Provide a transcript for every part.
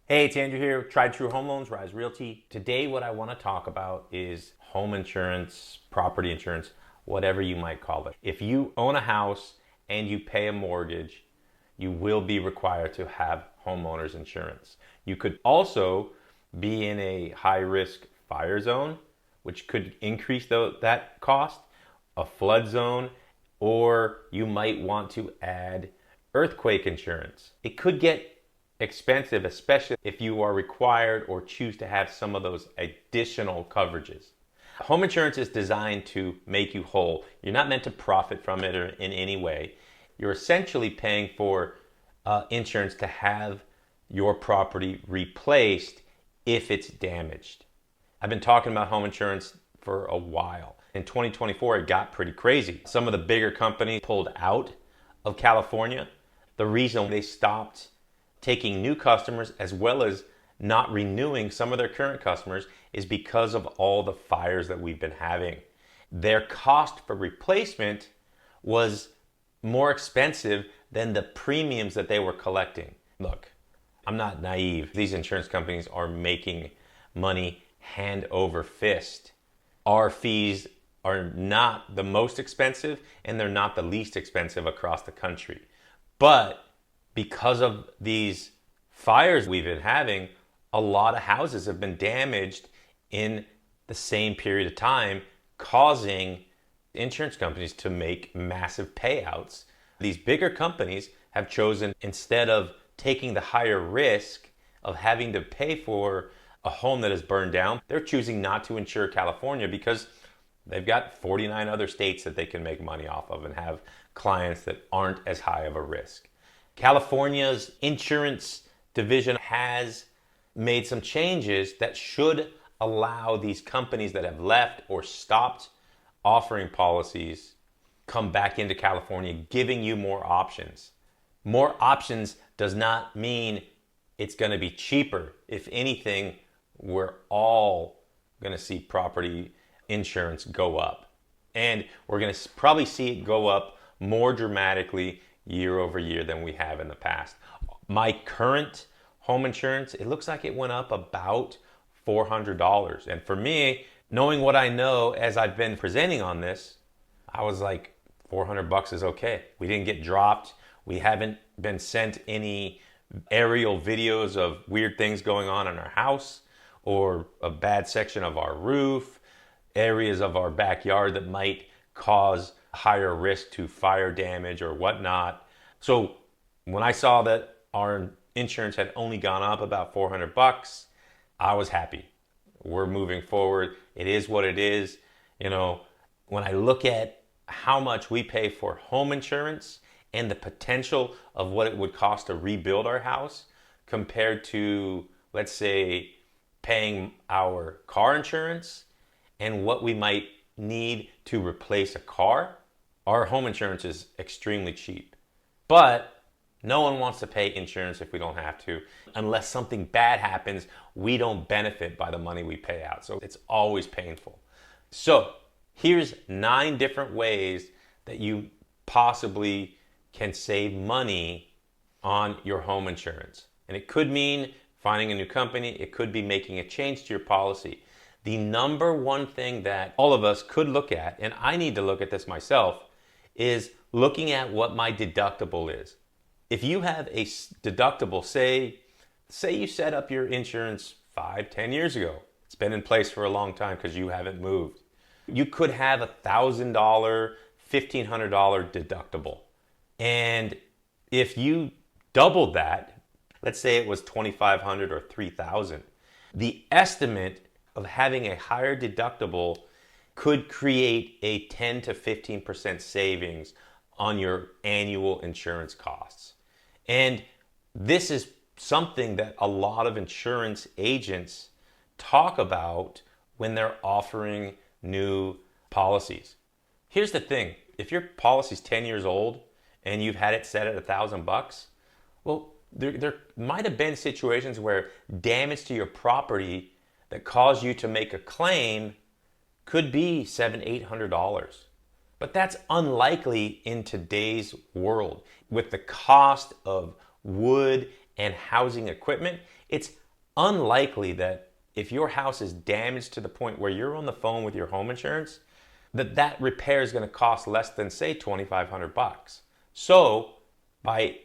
Hey, it's Andrew here, Tried True Home Loans, Rise Realty. Today, what I want to talk about is home insurance, property insurance, whatever you might call it. If you own a house and you pay a mortgage, you will be required to have homeowners insurance. You could also be in a high risk fire zone, which could increase that cost, a flood zone, or you might want to add earthquake insurance. It could get expensive, especially if you are required or choose to have some of those additional coverages. Home insurance is designed to make you whole. You're not meant to profit from it or in any way. You're essentially paying for insurance to have your property replaced if it's damaged. I've been talking about home insurance for a while. In 2024, it got pretty crazy. Some of the bigger companies pulled out of California. The reason they stopped taking new customers as well as not renewing some of their current customers is because of all the fires that we've been having. Their cost for replacement was more expensive than the premiums that they were collecting. Look, I'm not naive. These insurance companies are making money hand over fist. Our fees are not the most expensive and they're not the least expensive across the country. But because of these fires we've been having, a lot of houses have been damaged in the same period of time, causing insurance companies to make massive payouts. These bigger companies have chosen, instead of taking the higher risk of having to pay for a home that is burned down, they're choosing not to insure California because they've got 49 other states that they can make money off of and have clients that aren't as high of a risk. California's insurance division has made some changes that should allow these companies that have left or stopped offering policies come back into California, giving you more options. More options does not mean it's going to be cheaper. If anything, we're all going to see property insurance go up. And we're going to probably see it go up more dramatically year over year than we have in the past. My current home insurance, it looks like it went up about $400. And for me, knowing what I know as I've been presenting on this, I was like, $400 is okay. We didn't get dropped. We haven't been sent any aerial videos of weird things going on in our house or a bad section of our roof, areas of our backyard that might cause higher risk to fire damage or whatnot. So when I saw that our insurance had only gone up about $400, I was happy. We're moving forward. It is what it is. You know, when I look at how much we pay for home insurance and the potential of what it would cost to rebuild our house compared to, let's say, paying our car insurance and what we might need to replace a car, our home insurance is extremely cheap. But no one wants to pay insurance if we don't have to. Unless something bad happens, we don't benefit by the money we pay out. So it's always painful. So here's 9 different ways that you possibly can save money on your home insurance. And it could mean finding a new company. It could be making a change to your policy. The number one thing that all of us could look at, and I need to look at this myself, is looking at what my deductible is. If you have a deductible, say you set up your insurance 5, 10 years ago. It's been in place for a long time because you haven't moved. You could have $1,000, $1,500 deductible. And if you doubled that, let's say it was $2,500 or $3,000, the estimate of having a higher deductible could create a 10 to 15% savings on your annual insurance costs. And this is something that a lot of insurance agents talk about when they're offering new policies. Here's the thing. If your policy's 10 years old and you've had it set at $1,000, well, there might have been situations where damage to your property that caused you to make a claim could be $700-800. But that's unlikely in today's world with the cost of wood and housing equipment, it's unlikely that if your house is damaged to the point where you're on the phone with your home insurance, that repair is going to cost less than, say, $2,500. So by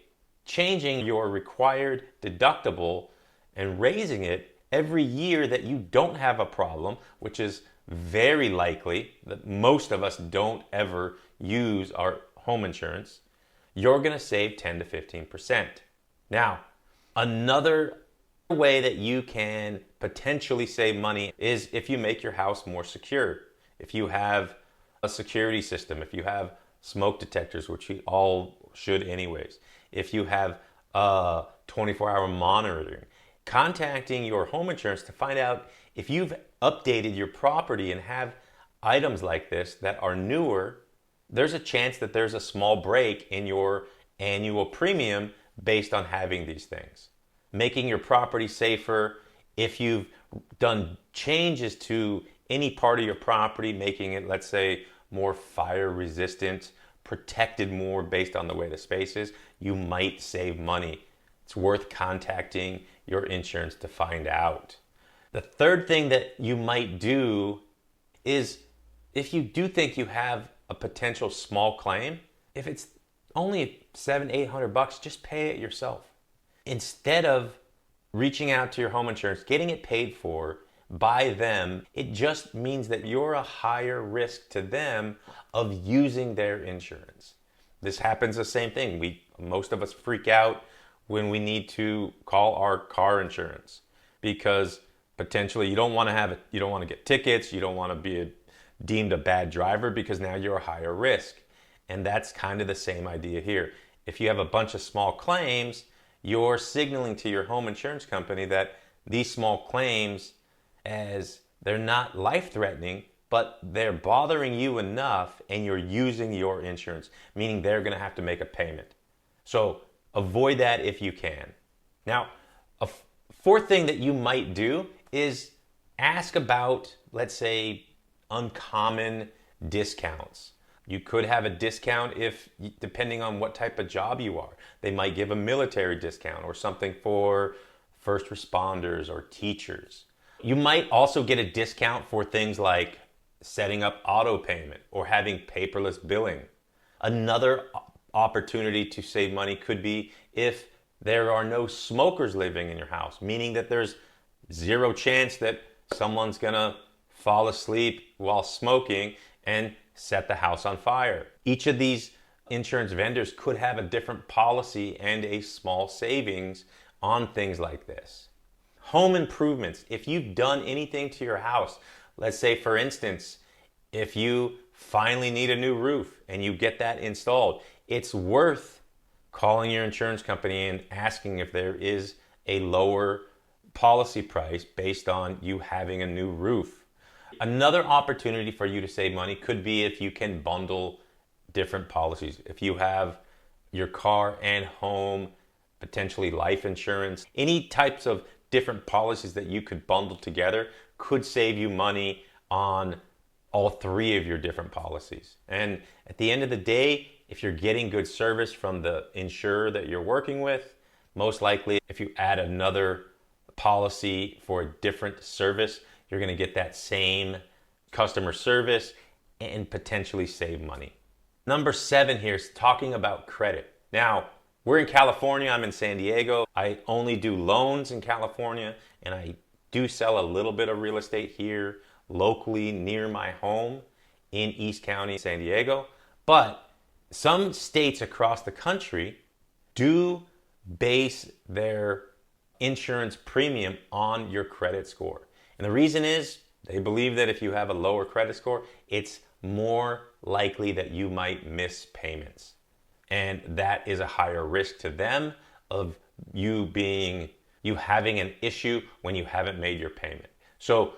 changing your required deductible and raising it every year that you don't have a problem, which is very likely that most of us don't ever use our home insurance, you're going to save 10 to 15%. Now, another way that you can potentially save money is if you make your house more secure. If you have a security system, if you have smoke detectors, which we all should anyways, if you have 24-hour monitoring, contacting your home insurance to find out if you've updated your property and have items like this that are newer, there's a chance that there's a small break in your annual premium based on having these things. Making your property safer, if you've done changes to any part of your property, making it, let's say, more fire resistant, protected more based on the way the space is, you might save money. It's worth contacting your insurance to find out. The third thing that you might do is if you do think you have a potential small claim, if it's only $700-800, just pay it yourself. Instead of reaching out to your home insurance, getting it paid for by them, it just means that you're a higher risk to them of using their insurance. This happens the same thing. Most of us freak out when we need to call our car insurance because potentially you don't want to get tickets, you don't want to be deemed a bad driver because now you're a higher risk. And that's kind of the same idea here. If you have a bunch of small claims, you're signaling to your home insurance company that these small claims, as they're not life-threatening, but they're bothering you enough and you're using your insurance, meaning they're going to have to make a payment. So avoid that if you can. Now, a fourth thing that you might do is ask about, let's say, uncommon discounts. You could have a discount depending on what type of job you are. They might give a military discount or something for first responders or teachers. You might also get a discount for things like setting up auto payment or having paperless billing. Another opportunity to save money could be if there are no smokers living in your house, meaning that there's zero chance that someone's gonna fall asleep while smoking and set the house on fire. Each of these insurance vendors could have a different policy and a small savings on things like this. Home improvements. If you've done anything to your house, let's say for instance, if you finally need a new roof and you get that installed, it's worth calling your insurance company and asking if there is a lower policy price based on you having a new roof. Another opportunity for you to save money could be if you can bundle different policies. If you have your car and home, potentially life insurance, any types of different policies that you could bundle together could save you money on all three of your different policies. And at the end of the day, if you're getting good service from the insurer that you're working with, most likely if you add another policy for a different service, you're going to get that same customer service and potentially save money. Number 7 here is talking about credit. Now, we're in California, I'm in San Diego. I only do loans in California, and I do sell a little bit of real estate here locally near my home in East County, San Diego. But some states across the country do base their insurance premium on your credit score. And the reason is they believe that if you have a lower credit score, it's more likely that you might miss payments. And that is a higher risk to them of you having an issue when you haven't made your payment. So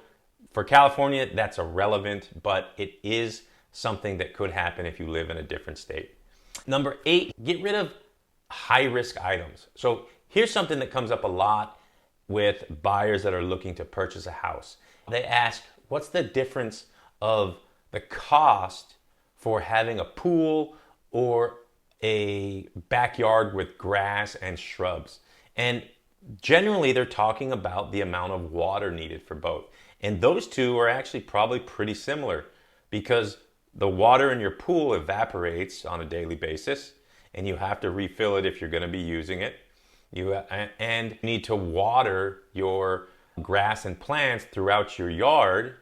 for California, that's irrelevant, but it is something that could happen if you live in a different state. Number 8, get rid of high risk items. So here's something that comes up a lot with buyers that are looking to purchase a house. They ask, what's the difference of the cost for having a pool or a backyard with grass and shrubs? And generally, they're talking about the amount of water needed for both. And those two are actually probably pretty similar because the water in your pool evaporates on a daily basis and you have to refill it if you're going to be using it. You need to water your grass and plants throughout your yard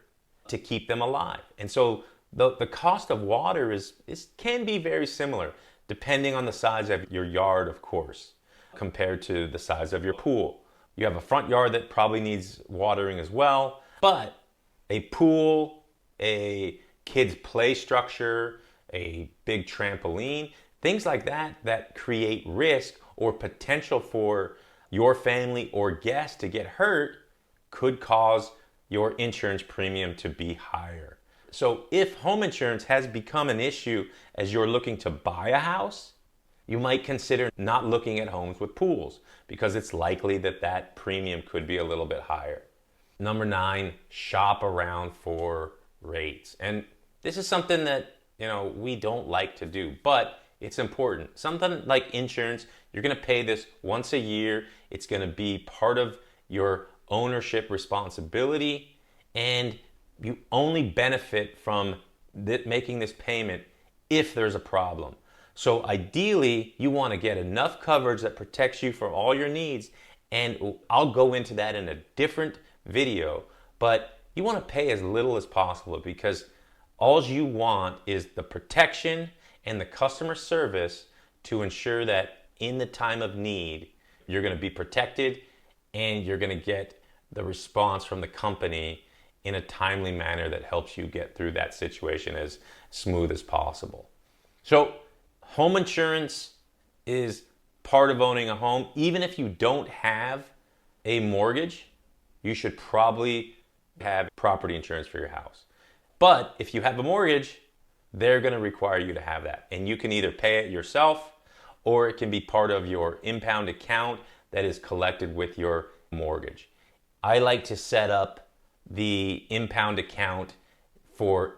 to keep them alive. And so the cost of water can be very similar depending on the size of your yard, of course, compared to the size of your pool. You have a front yard that probably needs watering as well, but a pool, a kids' play structure, a big trampoline, things like that create risk or potential for your family or guests to get hurt could cause your insurance premium to be higher. So if home insurance has become an issue as you're looking to buy a house, you might consider not looking at homes with pools because it's likely that premium could be a little bit higher. Number 9, shop around for rates. And this is something that, we don't like to do, but it's important. Something like insurance, you're going to pay this once a year. It's going to be part of your ownership responsibility, and you only benefit from making this payment if there's a problem. So ideally, you want to get enough coverage that protects you for all your needs, and I'll go into that in a different video, but you want to pay as little as possible because all you want is the protection and the customer service to ensure that in the time of need, you're going to be protected and you're going to get the response from the company in a timely manner that helps you get through that situation as smooth as possible. So home insurance is part of owning a home. Even if you don't have a mortgage, you should probably have property insurance for your house. But if you have a mortgage, they're going to require you to have that. And you can either pay it yourself or it can be part of your impound account that is collected with your mortgage. I like to set up the impound account for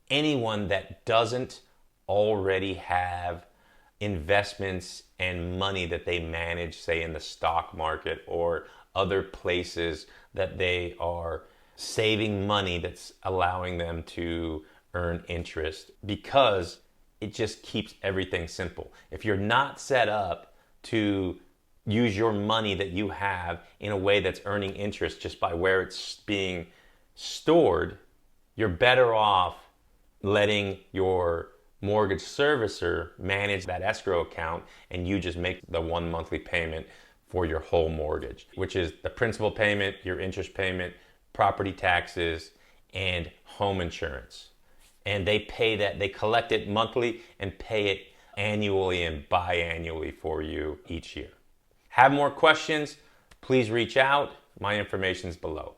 anyone that doesn't already have investments and money that they manage, say in the stock market or other places that they are saving money that's allowing them to earn interest, because it just keeps everything simple. If you're not set up to use your money that you have in a way that's earning interest just by where it's being stored, you're better off letting your mortgage servicer manage that escrow account and you just make the one monthly payment for your whole mortgage, which is the principal payment, your interest payment, property taxes, and home insurance. And they collect it monthly and pay it annually and biannually for you each year. Have more questions? Please reach out. My information is below.